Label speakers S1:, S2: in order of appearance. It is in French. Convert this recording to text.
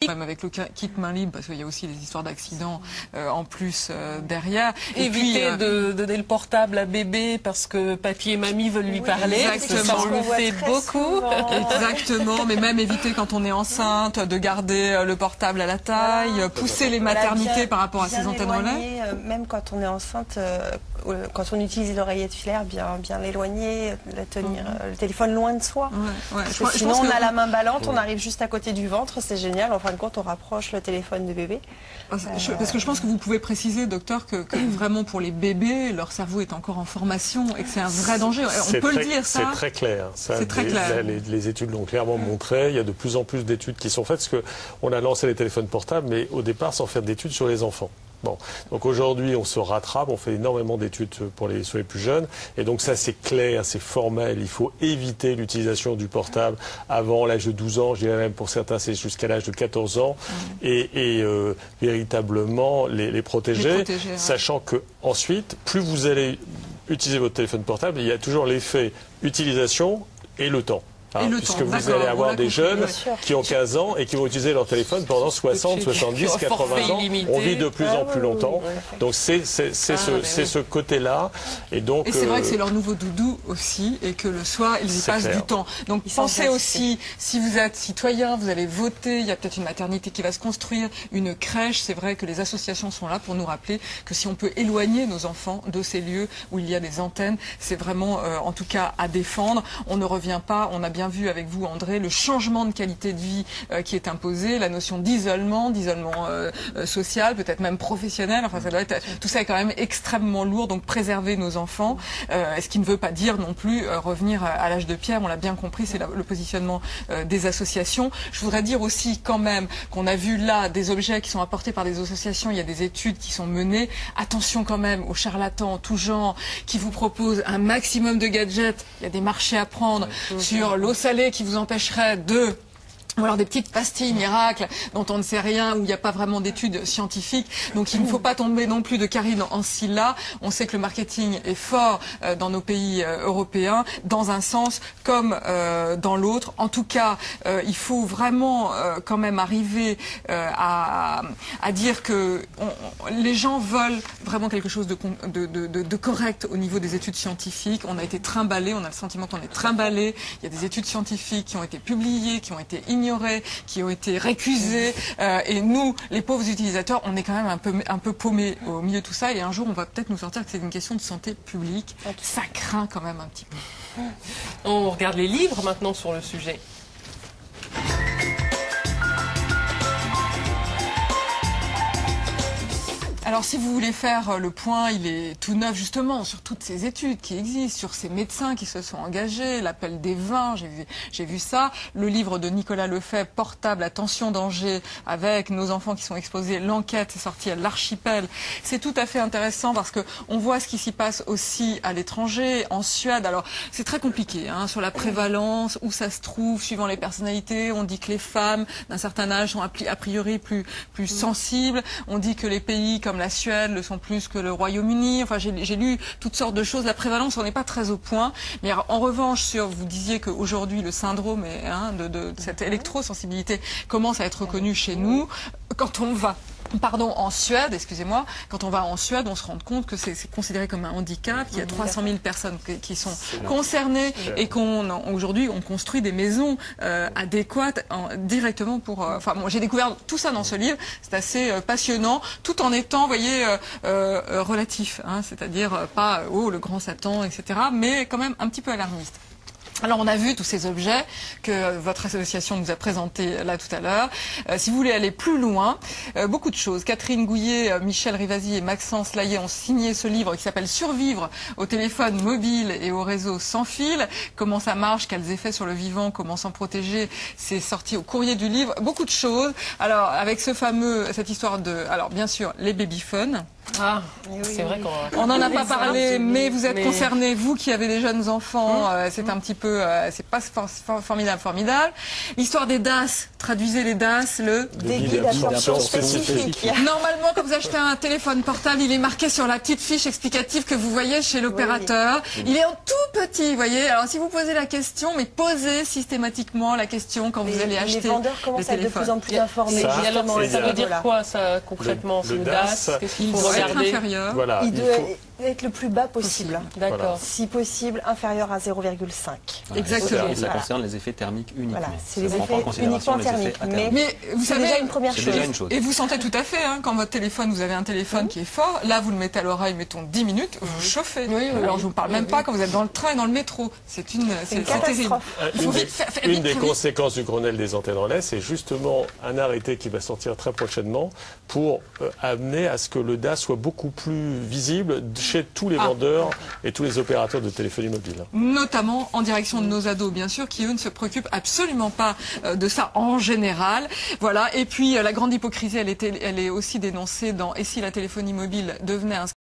S1: Même avec le kit main libre, parce qu'il y a aussi des histoires d'accidents en plus derrière.
S2: Éviter de donner le portable à bébé parce que papy et mamie veulent lui parler.
S1: Exactement.
S2: Ça, on le fait beaucoup.
S1: Exactement, mais même éviter quand on est enceinte de garder le portable à la taille, pousser les maternités par rapport à ces antennes relais.
S3: Même quand on est enceinte, quand on utilise l'oreillette filaire, bien l'éloigner, tenir le téléphone loin de soi. Sinon on a la main ballante, on arrive juste à côté du ventre, c'est génial. En fin de compte, on rapproche le téléphone de bébé.
S1: Parce que je pense que vous pouvez préciser, docteur, que vraiment pour les bébés, leur cerveau est encore en formation et que c'est un vrai danger. On peut le dire, ça.
S4: C'est très clair.
S1: C'est très clair.
S4: Les études l'ont clairement montré. Il y a de plus en plus d'études qui sont faites parce qu'on a lancé les téléphones portables, mais au départ sans faire d'études sur les enfants. Bon, donc aujourd'hui on se rattrape, on fait énormément d'études sur les plus jeunes, et donc ça c'est clair, c'est formel, il faut éviter l'utilisation du portable avant l'âge de 12 ans, je dirais même pour certains c'est jusqu'à l'âge de 14 ans, et véritablement les protéger, sachant que ensuite, plus vous allez utiliser votre téléphone portable, il y a toujours l'effet utilisation et le temps. Puisque vous allez avoir des jeunes qui ont 15 ans et qui vont utiliser leur téléphone pendant 60, 70, 80 ans. On vit de plus en plus longtemps. Donc c'est ce côté-là. Et
S1: c'est vrai que c'est leur nouveau doudou aussi et que le soir, ils y passent du temps. Donc pensez aussi, si vous êtes citoyen, vous allez voter, il y a peut-être une maternité qui va se construire, une crèche. C'est vrai que les associations sont là pour nous rappeler que si on peut éloigner nos enfants de ces lieux où il y a des antennes, c'est vraiment en tout cas à défendre. On ne revient pas, on a bien vu avec vous André le changement de qualité de vie qui est imposé, la notion d'isolement social, peut-être même professionnel, enfin ça doit être, tout ça est quand même extrêmement lourd, donc préserver nos enfants, ce qui ne veut pas dire non plus revenir à l'âge de pierre, on l'a bien compris, c'est le positionnement des associations. Je voudrais dire aussi quand même qu'on a vu là des objets qui sont apportés par des associations, il y a des études qui sont menées, attention quand même aux charlatans tout genre qui vous proposent un maximum de gadgets, il y a des marchés à prendre sur l'eau salée qui vous empêcherait de... Ou alors des petites pastilles miracles dont on ne sait rien, où il n'y a pas vraiment d'études scientifiques. Donc il ne faut pas tomber non plus de Karine en Scylla. On sait que le marketing est fort dans nos pays européens, dans un sens comme dans l'autre. En tout cas, il faut vraiment quand même arriver à dire que les gens veulent vraiment quelque chose de correct au niveau des études scientifiques. On a été trimballés, on a le sentiment qu'on est trimballés. Il y a des études scientifiques qui ont été publiées, qui ont été ignorées, qui ont été récusés, et nous, les pauvres utilisateurs, on est quand même un peu paumés au milieu de tout ça, et un jour on va peut-être nous sortir que c'est une question de santé publique. Ça craint quand même un petit peu.
S2: On regarde les livres maintenant sur le sujet.
S1: Alors si vous voulez faire le point, il est tout neuf justement sur toutes ces études qui existent, sur ces médecins qui se sont engagés, l'appel des 20, j'ai vu ça, le livre de Nicolas Lefebvre, Portable, attention danger, avec nos enfants qui sont exposés, l'enquête est sortie à l'Archipel. C'est tout à fait intéressant parce que on voit ce qui s'y passe aussi à l'étranger, en Suède. Alors c'est très compliqué sur la prévalence, où ça se trouve, suivant les personnalités. On dit que les femmes d'un certain âge sont a priori plus sensibles. On dit que les pays comme la Suède le sont plus que le Royaume-Uni. Enfin, j'ai lu toutes sortes de choses. La prévalence, on n'est pas très au point. Mais en revanche, vous disiez qu'aujourd'hui, le syndrome de cette électrosensibilité commence à être reconnu chez nous. Quand on va en Suède, excusez-moi, quand on va en Suède, on se rend compte que c'est considéré comme un handicap, qu'il y a 300 000 personnes qui sont concernées et qu'aujourd'hui, on construit des maisons adéquates directement pour... Enfin, bon, j'ai découvert tout ça dans ce livre, c'est assez passionnant, tout en étant, vous voyez, relatif, c'est-à-dire pas, le grand Satan, etc., mais quand même un petit peu alarmiste. Alors on a vu tous ces objets que votre association nous a présentés là tout à l'heure. Si vous voulez aller plus loin, beaucoup de choses. Catherine Gouillet, Michel Rivasi et Maxence Laillé ont signé ce livre qui s'appelle Survivre au téléphone mobile et au réseau sans fil. Comment ça marche, quels effets sur le vivant, comment s'en protéger. C'est sorti au courrier du livre. Beaucoup de choses. Alors avec cette histoire alors bien sûr les babyphones.
S2: Ah, c'est vrai qu'on
S1: n'en a pas parlé, mais vous êtes concernés, vous qui avez des jeunes enfants, c'est un petit peu, c'est pas formidable. L'histoire des DAS, traduisez les DAS,
S3: des guides d'absorption spécifiques.
S1: Normalement, quand vous achetez un téléphone portable, il est marqué sur la petite fiche explicative que vous voyez chez l'opérateur. Oui. Il est en tout petit, vous voyez. Alors si vous posez la question, mais posez systématiquement la question quand vous allez acheter le téléphone.
S3: Les vendeurs commencent à être de plus en plus informés.
S2: Ça veut dire quoi ça concrètement, ce DAS?
S1: Il doit être inférieur.
S3: Voilà, il doit être le plus bas possible.
S2: D'accord.
S3: Voilà. Si possible, inférieur à 0,5.
S5: Voilà,
S1: exactement.
S5: Et ça concerne les effets thermiques uniquement.
S3: Voilà, c'est les effets uniquement thermiques.
S1: Mais vous savez,
S3: déjà une première chose.
S1: Et vous sentez tout à fait, quand votre téléphone, vous avez un téléphone qui est fort, là vous le mettez à l'oreille, mettons 10 minutes, vous chauffez. Alors je vous parle même pas quand vous êtes dans le train et dans le métro. C'est terrible.
S4: Une des conséquences du Grenelle des antennes relais, c'est justement un arrêté qui va sortir très prochainement pour amener à ce que le DAS soit beaucoup plus visible chez tous les vendeurs et tous les opérateurs de téléphonie mobile.
S1: Notamment en direction de nos ados, bien sûr, qui eux ne se préoccupent absolument pas de ça en général. Voilà. Et puis la grande hypocrisie, elle est aussi dénoncée dans « Et si la téléphonie mobile devenait un